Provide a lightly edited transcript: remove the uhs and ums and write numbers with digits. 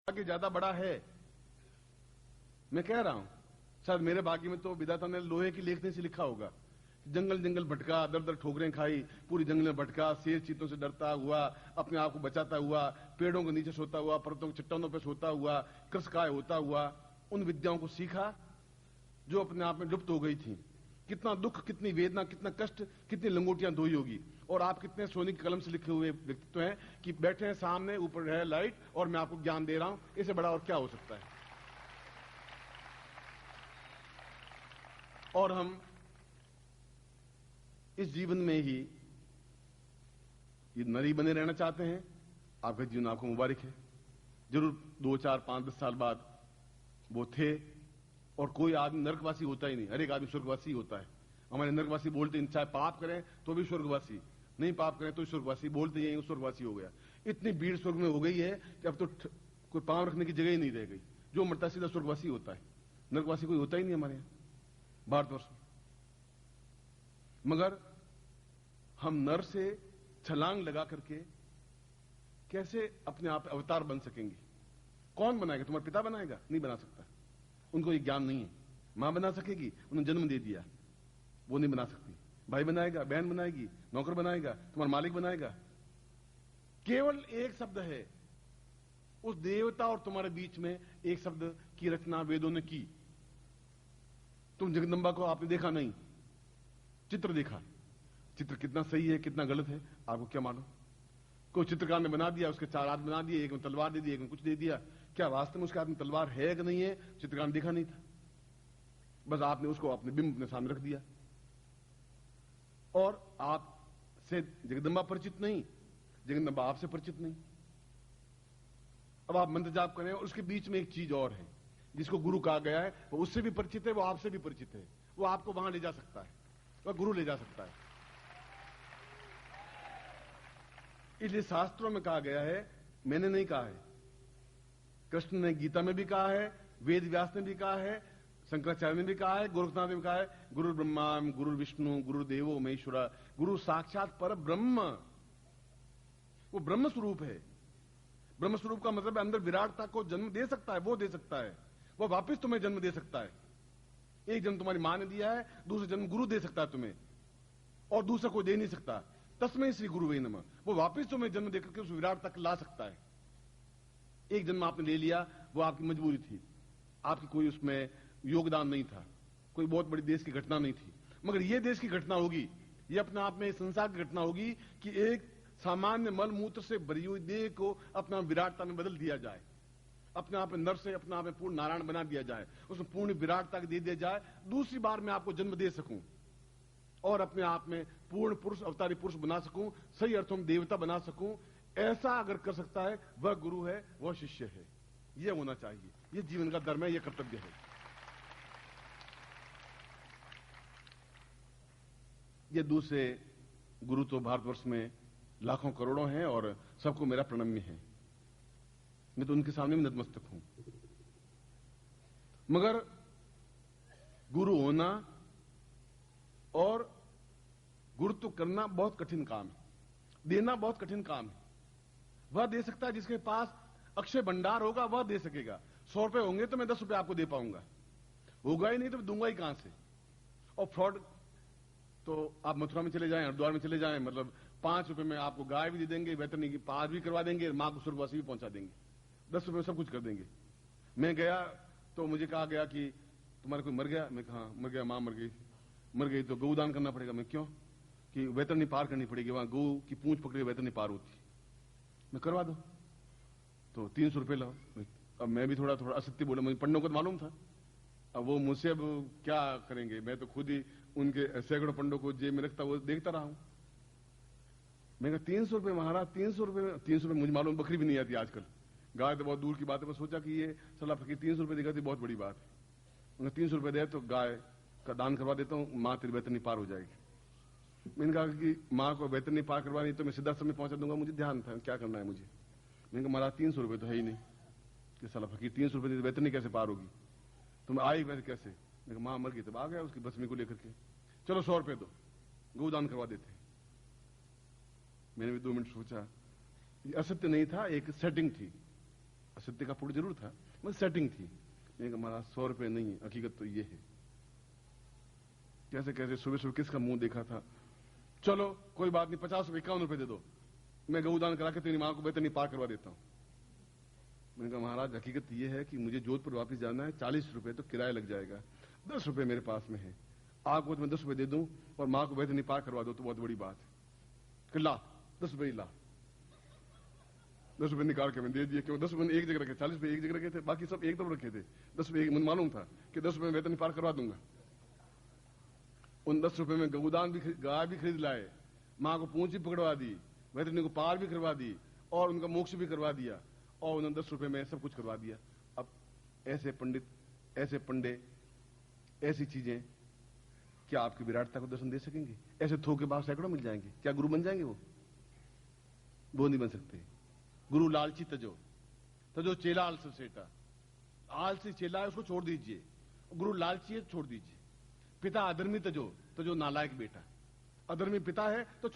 भाग्य ज्यादा बड़ा है। मैं कह रहा हूं शायद मेरे भाग्य में तो विधाता ने लोहे की लेखनी से लिखा होगा। जंगल जंगल भटका, दर दर ठोकरें खाई, पूरी जंगल में भटका, शेर चीतों से डरता हुआ, अपने आप को बचाता हुआ, पेड़ों के नीचे सोता हुआ, पर्वतों की चट्टानों पर सोता हुआ, कृषकाय होता हुआ उन विद्याओं को सीखा जो अपने आप में लुप्त हो गई थी। कितना दुख, कितनी वेदना, कितना कष्ट, कितनी लंगोटियां धोई होगी। और आप कितने सोने की कलम से लिखे हुए व्यक्तित्व हैं कि बैठे हैं सामने, ऊपर है लाइट और मैं आपको ज्ञान दे रहा हूं। इससे बड़ा और क्या हो सकता है। और हम इस जीवन में ही ये नरी बने रहना चाहते हैं। आपका जीवन आपको मुबारक है। जरूर 2, 4, 5, 10 साल बाद वो थे। और कोई आदमी नरकवासी होता ही नहीं, हर एक आदमी स्वर्गवासी होता है। हमारे नरकवासी बोलते हैं चाहे पाप करें तो भी स्वर्गवासी, नहीं पाप करें तो स्वर्गवासी, बोलते यही स्वर्गवासी हो गया। इतनी भीड़ स्वर्ग में हो गई है कि अब तो कोई पांव रखने की जगह ही नहीं रह गई। जो मरता सीधा स्वर्गवासी होता है, नरकवासी कोई होता ही नहीं हमारे यहां भारतवर्ष में। मगर हम नर से छलांग लगा करके कैसे अपने आप अवतार बन सकेंगे? कौन बनाएगा? तुम्हारा पिता बनाएगा? नहीं बना सकता, उनको ये ज्ञान नहीं है। मां बना सकेगी, उन्होंने जन्म दे दिया, वो नहीं बना सकती। भाई बनाएगा, बहन बनाएगी, नौकर बनाएगा, तुम्हारा मालिक बनाएगा। केवल एक शब्द है उस देवता और तुम्हारे बीच में, एक शब्द की रचना वेदों ने की। तुम जगदंबा को आपने देखा नहीं, चित्र देखा। चित्र कितना सही है कितना गलत है आपको क्या मालूम? कोई चित्रकार ने बना दिया, उसके 4 हाथ बना दिए, एक में तलवार दे दी, एक में कुछ दे दिया। क्या वास्तव में उसके हाथ में तलवार है कि नहीं है चित्रकार ने देखा नहीं था। बस आपने उसको अपने बिंब अपने सामने रख दिया। और आप से जगदंबा परिचित नहीं, जगदंबा आपसे परिचित नहीं। अब आप मंत्र जाप करें और उसके बीच में एक चीज और है जिसको गुरु कहा गया है। वो उससे भी परिचित है, वो आपसे भी परिचित है। वो आपको वहां ले जा सकता है, वह गुरु ले जा सकता है। इसलिए शास्त्रों में कहा गया है, मैंने नहीं कहा है, कृष्ण ने गीता में भी कहा है, वेद व्यास ने भी कहा है, शंकराचार्य ने भी कहा है, गोरखनाथ ने भी कहा है, गुरु ब्रह्मा गुरु विष्णु गुरु देवो महेश्वरा, गुरु साक्षात पर ब्रह्म। वो ब्रह्म स्वरूप है। ब्रह्म स्वरूप का मतलब अंदर विराटता को जन्म दे सकता है, वो दे सकता है। वो वापिस तुम्हें जन्म दे सकता है। एक जन्म तुम्हारी मां ने दिया है, दूसरा जन्म गुरु दे सकता है तुम्हें, और दूसरा कोई दे नहीं सकता। तस्मै श्री गुरु वे नमः। वो वापिस तुम्हें जन्म देकर के उस विराट तक ला सकता है। एक जन्म आपने ले लिया, वो आपकी मजबूरी थी, आपकी कोई उसमें योगदान नहीं था, कोई बहुत बड़ी देश की घटना नहीं थी। मगर यह देश की घटना होगी, यह अपने आप में संसार की घटना होगी कि एक सामान्य मल मूत्र से भरी हुई देह को अपना विराटता में बदल दिया जाए, अपने आप में नर से अपने आप में पूर्ण नारायण बना दिया जाए, उसमें पूर्ण विराटता दे दिया जाए। दूसरी बार मैं आपको जन्म दे सकूं और अपने आप में पूर्ण पुरुष, अवतारी पुरुष बना सकूं, सही अर्थों में देवता बना सकूं। ऐसा अगर कर सकता है वह गुरु है, वह शिष्य है। यह होना चाहिए, यह जीवन का धर्म है, यह कर्तव्य है। ये दूसरे गुरु तो भारतवर्ष में लाखों करोड़ों हैं और सबको मेरा प्रणम्य है। मैं तो उनके सामने भी नतमस्तक हूं। मगर गुरु होना और गुरुत्व करना बहुत कठिन काम है, देना बहुत कठिन काम है। वह दे सकता है जिसके पास अक्षय भंडार होगा, वह दे सकेगा। 100 रुपए होंगे तो मैं 10 रुपए आपको दे पाऊंगा, होगा ही नहीं तो दूंगा ही कहां से। और फ्रॉड तो आप मथुरा में चले जाएं, हरिद्वार में चले जाएं, मतलब 5 रुपए में आपको गाय भी दे देंगे, वेतरनी की पास भी करवा देंगे, मां को स्वर्गवासी भी पहुंचा देंगे, 10 रुपए में सब कुछ कर देंगे। मैं गया तो मुझे कहा गया कि तुम्हारा कोई मर गया? मैं कहा मर गया, मां मर गई तो गौदान करना पड़ेगा। मैं क्यों? कि वेतरनी पार करनी पड़ेगी, वहां गौ की पूंछ पकड़े वेतरनी पार होती। मैं करवा दो तो 300 रुपए लाओ। अब मैं भी थोड़ा असत्य बोला, मुझे पंडों को तो मालूम था। अब वो मुझसे अब क्या करेंगे, मैं तो खुद ही उनके सैकड़ों पंडों को जेब में रखता, वो देखता रहा हूं। मैं कहा 300 रुपए महाराज, 300 रुपए। 300 रुपए मुझे मालूम बकरी भी नहीं आती आजकल, गाय तो बहुत दूर की बात है। मैं सोचा कि ये सलाह फकीर 300 रुपए देगा तो बहुत बड़ी बात है। उन्हें 300 रुपए दे तो गाय का दान करवा देता हूं, मां तेरी वेतरनी पार हो जाएगी। मैंने कहा कि मां को वेतरनी पार करवानी तो मैं सिद्धार्थ में पहुंचा दूंगा, मुझे ध्यान था क्या करना है मुझे। मैंने कहा महाराज 300 रुपए तो है ही नहीं, कि सलाह फकीर 300 रुपए वेतरनी कैसे पार होगी, तुम आई वैसे कैसे? मैं कहा मां मर गई, तब आ गया उसकी बसमी को लेकर के, चलो 100 रुपए दो, गोदान करवा देते। मैंने भी 2 मिनट सोचा, ये असत्य नहीं था, एक सेटिंग थी, असत्य का फूट जरूर था, मतलब सेटिंग थी। मैंने कहा महाराज 100 रुपए नहीं, हकीकत तो ये है। कैसे कैसे सुबह सुबह किसका मुंह देखा था, चलो कोई बात नहीं, 50 रुपए 51 रुपए दे दो, मैं गऊदान करा के तेरी मां को बेहतर नहीं पार करवा देता हूं। मैंने कहा महाराज हकीकत यह है कि मुझे जोधपुर वापस जाना है, 40 रुपए तो किराया लग जाएगा, 10 रुपए मेरे पास में है, आपको तो मैं 10 रुपए दे दूं और मां को बेहतर नहीं पार करवा दो तो बहुत बड़ी बात है। कि ला 10 रुपए ला, 10 रुपए निकाल के मैं दे दिए। क्यों 10 रुपए एक जगह रखे, 40 रुपए एक जगह रखे थे, बाकी सब एक तरफ रखे थे। 10 रुपए मुझे मालूम था कि 10 रुपए में वेतन पार करवा दूंगा। उन 10 रुपए में गऊदान भी, गाय भी खरीद लाए, मां को पूंछ भी पकड़वा दी, वेतन को पार भी करवा दी और उनका मोक्ष भी करवा दिया और उन्होंने 10 रुपए में सब कुछ करवा दिया। अब ऐसे पंडित, ऐसे पंडे, ऐसी चीजें क्या आपकी विराटता को दर्शन दे सकेंगे? ऐसे थोके बाद सैकड़ों मिल जाएंगे, क्या गुरु बन जाएंगे? वो नहीं बन सकते। गुरु लालची तजो, तजो चेला आलसी सेटा। आलसी चेला है उसको छोड़ दीजिए, गुरु लालची है छोड़ दीजिए। पिता अधर्मी तजो, तजो नालायक बेटा। अधर्मी पिता है तो